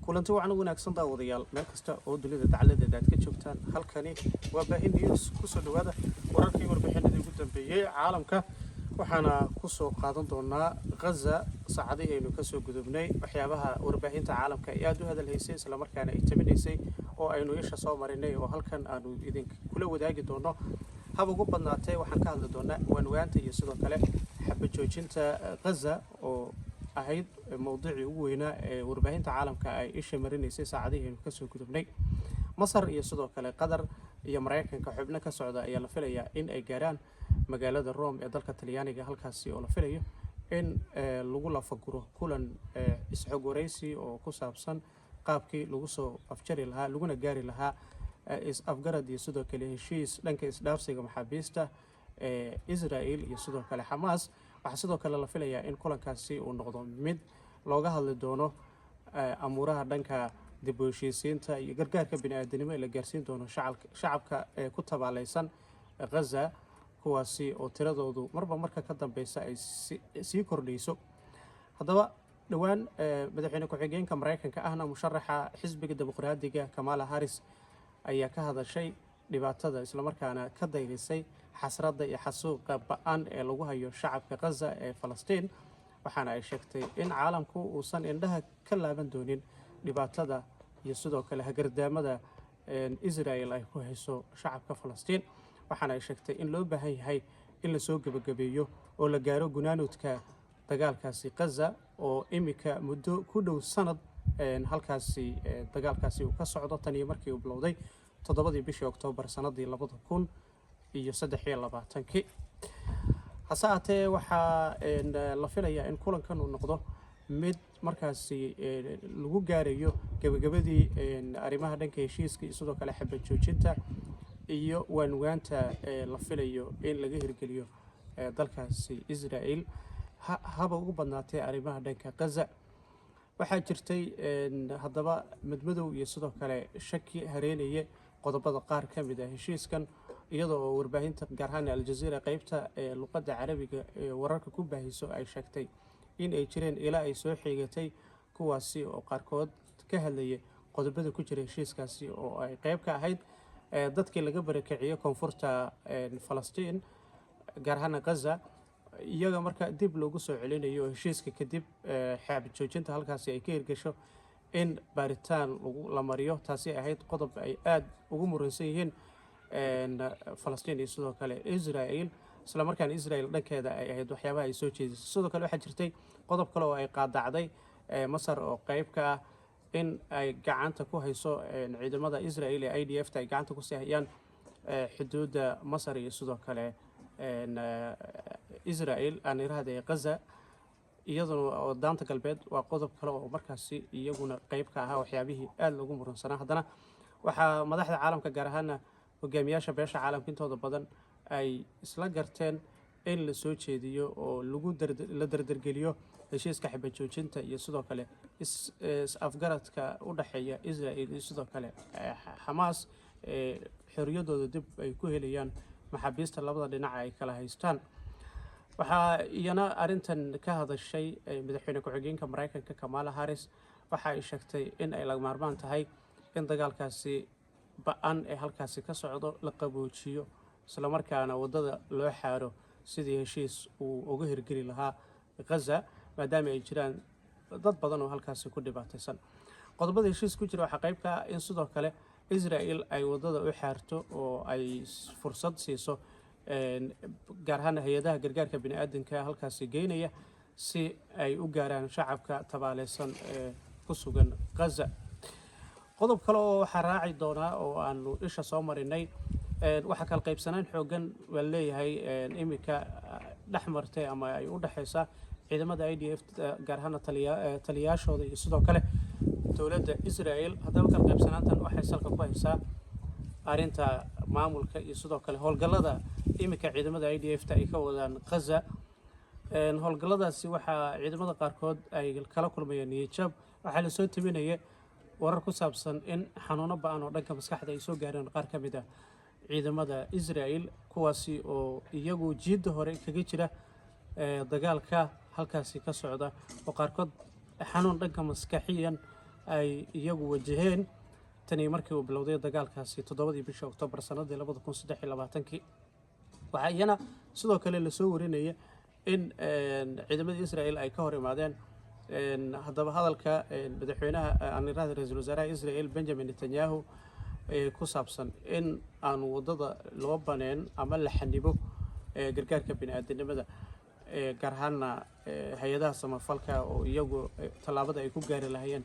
kulanti wacan wanaagsan daawadayaal meel kasta oo dunida dacaladeeda aad ka joogtaan halkani waa baahin news kusoo dhawaada wararkii warbixinadii ugu dambeeyay caalamka waxaana kusoo qaadan doonaa Gaza saacadihii aynu kasoo gudubnay waxyaabaha warbaahinta caalamka ee aad u hadalhaysay isla markaana ay taminaysay oo aynu isha soo marinay oo halkan aanu idin kula wadaagi doono hab ugu badnaatay waxaan ka hadli doonaa waanwaanta iyo sidoo kale xabad joojinta Gaza oo ahayd mowduucii ugu weynaa ee warbaahinta caalamka ay isha marinaysay saacadihii aynu kasoo gudubnay Masar iyo sidoo kale Qatar iyo Mareykanka xubno ka socda ayaa la filayaa in ay gaaraan magaalada Rome ee dalka Talyaaniga halkaasi oo la filayo in lagu lafaguro kulan isxog waraysi oo ku saabsan qaabkii lagu soo afjari lahaa laguna gaari lahaa is-afgarad iyo sidoo kale heshiis dhanka isdhaafsiga maxaabiista Israel iyo sidoo kale Hamas waxaa sidoo kale la filayaa in kulankaasi uu noqdo mid looga hadli doono amuuraha dhanka dib u heshiisiinta iyo gargaarka bini'aadanimo ee la gaarsiin doono shacabka ku tabaalaysan Gaza kuwaasi oo tiradoodu marba marka ka dambeysa ay sii kordhayso haddaba dhawaan madaxweyne ku-xigeenka Mareykanka ahna musharaxa xisbiga dimuqraadiga Kamala Harris ayaa ka hadashay dhibaatada isla markaana ka dayrisay xasradda iyo xasuuqa ba'an ee lagu hayo shacabka Gaza ee Falastiin waxaana ay sheegtay in caalamku uusan indhaha ka laaban doonin dhibaatada iyo sidoo kale hagardaamada Israel ay ku hayso shacabka Falastiin waxaana ay sheegtay in loo baahan yahay in la soo gabagabeeyo oo la gaaro gunaanudka dagaalkaasi Gaza oo imika muddo ku dhow sanad halkaasi dagaalkaasi uu ka socdo tan iyo markii uu bilowday 7 bishii Oktoobar sanadii 2023 hase ahaatee waxaa la filayaa in kulankan uu noqdo mid markaasi lagu gaarayo gabagabadii arrimaha dhanka heshiiska iyo sidoo kale xabad joojinta iyo waanwaanta la filayo in laga hirgeliyo dalkaasi Israel haba ugu badnaatay arrimaha dhanka Gaza waxaa jirtay haddaba madmadow iyo sidoo kale shaki hareynaya qodobada qaar ka mid ah heshiiskan iyadoo warbaahinta gaar ahaan Al Jazeera qaybta luqadda Carabiga ee wararka ku baahiso ay sheegtay in ay jireen ilaa ay soo xigatay kuwaasi oo qaarkood ka hadlayay qodobada ku jira heshiiskaasi oo ay qayb ka ahayd dadkii laga barakiciyay koonfurta Falastiin gaar ahaan Gaza iyaga marka dib loogu soo celinayo heshiiska kadib xabad joojinta halkaasi ay ka hirgasho in baaritaan la mariyo taasi ahayd qodob ay aad ugu muransan yihiin Falastiin iyo sidoo kale Israel isla markaan Israel dhankeeda ay ahayd waxyaabaha ay soo jeedisay sidoo kale waxaa jirtay qodob kale oo ay qaadacday Masar oo qayb ka ah in ay gacanta ku hayso ciidamada Israel ee IDF ay gacanta ku saahiyaan xuduudda Masar iyo sidoo kale Israel aan iraahday Gaza iyaduna oo daanta galbeed waa qodob kale oo markaasi iyaguna qayb ka ah waxyaabihii aad lagu muransanaa haddana waxaa madaxda caalamka gaar ahaan hogaamiyaasha beesha caalamka intooda badan ay isla garteen in la soo jeediyo oo la dardargeliyo heshiiska xabad joojinta iyo sidoo kale is-afgaradka u dhaxeeya Israel iyo sidoo kale Hamas xorriyadooda dib ay ku helayaan maxaabiista labada dhinac ay kala haystaan waxaa iyana arintan ka hadashay madaxweyne ku-xigeenka Mareykanka Kamala Harris waxa ay sheegtay in ay laga maarmaan tahay in dagaalkaasi ba'an ee halkaasi ka socdo la qaboojiyo isla markaana wadada loo xaaro sidii heshiis uu uga hirgeli lahaa Gaza maadaama ay jiraan dad badan oo halkaasi ku dhibaataysan qodobada heshiis ku jira waxa qayb ka ah in sidoo kale Israel ay wadada u xaarto oo ay fursad siiso gaar ahaan hay'adaha gargaarka bini'aadanka halkaasi geynaya si ay u gaaraan shacabka tabaalaysan ee ku sugan Gaza qodob kale oo waxa raaci doona oo aanu isha soo marinay waxa kala qaybsanaan xoogan wal leeyahay imika dhaxmartay ama ay u dhaxaysa ciidamada IDF gaar ahaan taliyaashooda iyo sidoo kale dowladda Israel haddaba kala qaybsanaantan waxay salka ku haysaa arinta maamulka iyo sidoo kale howlgallada imika ciidamada IDF ay ka wadaan Gaza howlgalladaasi waxa ciidamada qaarkood ay kala kulmayaan niyad-jab waxa la soo taminaya warar ku saabsan in xanuuno ba'an oo dhanka maskaxda ay soo gaareen qaar ka mid ah ciidamada Israel kuwaasi oo iyagu jiidda hore kaga jira dagaalka halkaasi ka socda oo qaarkood xanuun dhanka maskaxiyan ay iyagu wajaheen tani markii uu bilowday dagaalkaasi 7 bisha Oktoobar sanadii 2023 waxaa iyana sidoo kale la soo warinaya in ciidamada Israel ay ka hor imaadeen haddaba hadalka madaxweynaha aan ra'iisul wasaaraha Israel Benjamin Netanyahu ku saabsan in aan wadada loo baneen ama la xanibo gargaarka bini'aadanimada gaar ahaan hay'adaha samafalka oo iyagu talaabada ay ku gaari lahaayeen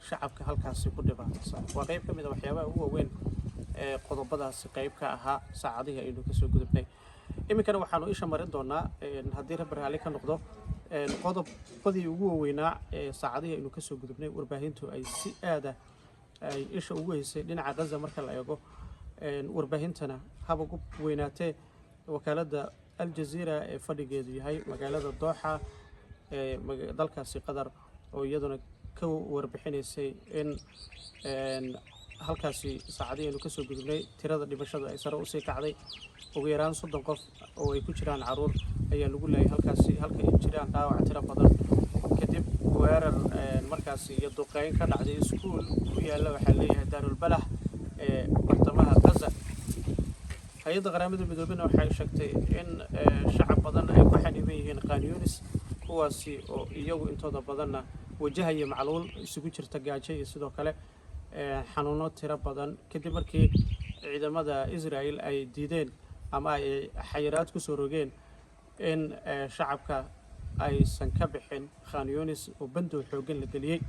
shacabka halkaasi ku dhibaataysan waa qayb ka mid ah waxyaabaha ugu waaweyn qodobadaasi qayb ka ahaa saacadihii aynu ka soo gudubnay iminkana waxaanu isha marin doonaa haddii rabbi raali ka noqdo qodobadii ugu waaweynaa saacadihii aynu ka soo gudubnay warbaahintu ay si aada ay isha ugu haysay dhinaca Gaza marka la eego warbaahintana haba ugu weynaatee wakaaladda Al Jazeera ee fadhigeedu yahay magaalada Dooxa dalkaasi Qatar oo iyaduna ka warbixinaysay in halkaasi saacadihii aynu ka soo gudubnay tirada dhimashada ay sare u sii kacday ugu yaraan 30 qof oo ay ku jiraan caruur ayaa lagu leeyahay halkaasi halka ay jiraan dhaawac tiro badan kadib weerar markaasi iyo duqeyn ka dhacday iskuul ku yaala waxa leeyahay Daarul Balah ee bartamaha Gaza hay'adda qaramada midoobay waxay sheegtay in shacab badan ay ku xaniban yihiin Khan Yunis kuwaasi oo iyagu intooda badanna wajahaya macluul isugu jirta gaajo iyo sidoo kale xanuuno tiro badan kadib markii ciidamada Israel ay diideen ama ay xayiraad ku soo rogeen in shacabka aysan ka bixin Khan Yunis oo bandow xooggan la geliyay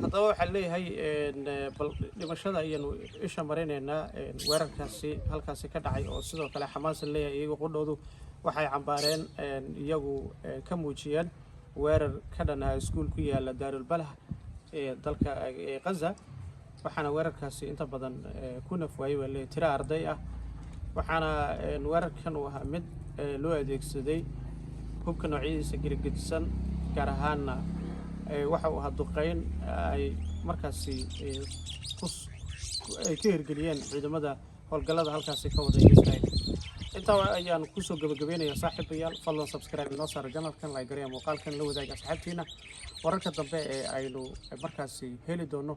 haddaba waxaa leeyahay dhimashada ayaynu isha marinaynaa weerarkaasi halkaasi ka dhacay oo sidoo kale Xamaas leeyahay iyagu qudhoodu waxay cambaareen iyagu ka muujiyeen weerar ka dhanaa iskuul ku yaala Daarul Balah ee dalka Gaza waxaana weerarkaasi inta badan ku nafwaayay wali tiro arday ah waxaana weerarkan uu ahaa mid loo adeegsaday hubka noocyadiisa girigisan gaar ahaanna waxa uu ahaa duqeyn ay markaasi ay ka hirgeliyeen ciidamada howlgallada halkaasi ka waday Israel inta ayaan ku soo gabagabeynayaa saaxiibayaal fadlan subscribe noo saar channelkan like gareeya muuqaalkan la wadaaga asxaabtiina wararka dambe ee aynu markaasi heli doono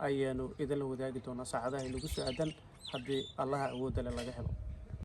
ayaanu idin la wadaagi doonaa saacadaha inagu soo aadan haddii allaha awoodda leh laga helo